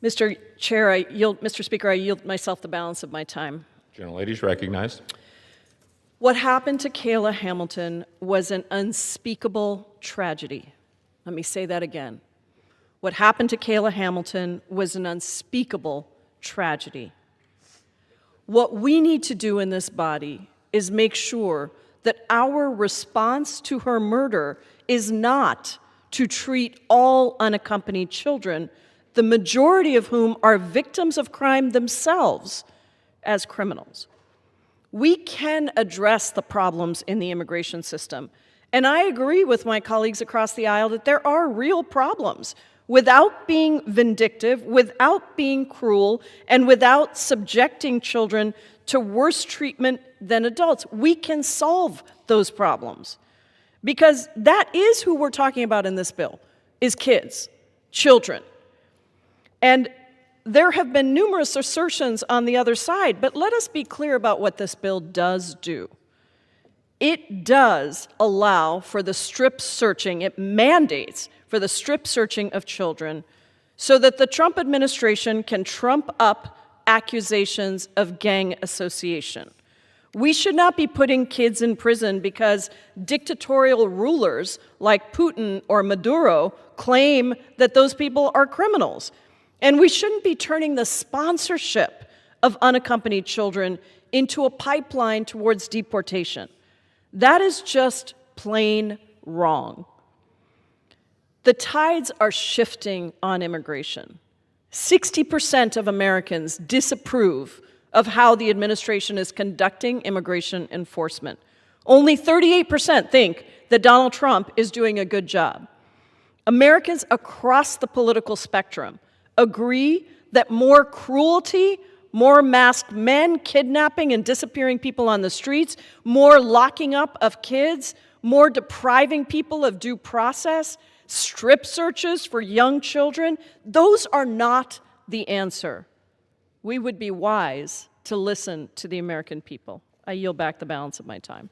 Mr. Speaker, I yield myself the balance of my time. Gentlelady is recognized. What happened to Kayla Hamilton was an unspeakable tragedy. Let me say that again. What happened to Kayla Hamilton was an unspeakable tragedy. What we need to do in this body is make sure that our response to her murder is not to treat all unaccompanied children, the majority of whom are victims of crime themselves, as criminals. We can address the problems in the immigration system. And I agree with my colleagues across the aisle that there are real problems without being vindictive, without being cruel, and without subjecting children to worse treatment than adults. We can solve those problems. Because that is who we're talking about in this bill, is kids, children. And there have been numerous assertions on the other side, but let us be clear about what this bill does do. It does allow for the strip searching, it mandates for the strip searching of children so that the Trump administration can trump up accusations of gang association. We should not be putting kids in prison because dictatorial rulers like Putin or Maduro claim that those people are criminals. And we shouldn't be turning the sponsorship of unaccompanied children into a pipeline towards deportation. That is just plain wrong. The tides are shifting on immigration. 60% of Americans disapprove of how the administration is conducting immigration enforcement. Only 38% think that Donald Trump is doing a good job. Americans across the political spectrum agree that more cruelty, more masked men kidnapping and disappearing people on the streets, more locking up of kids, more depriving people of due process, strip searches for young children, those are not the answer. We would be wise to listen to the American people. I yield back the balance of my time.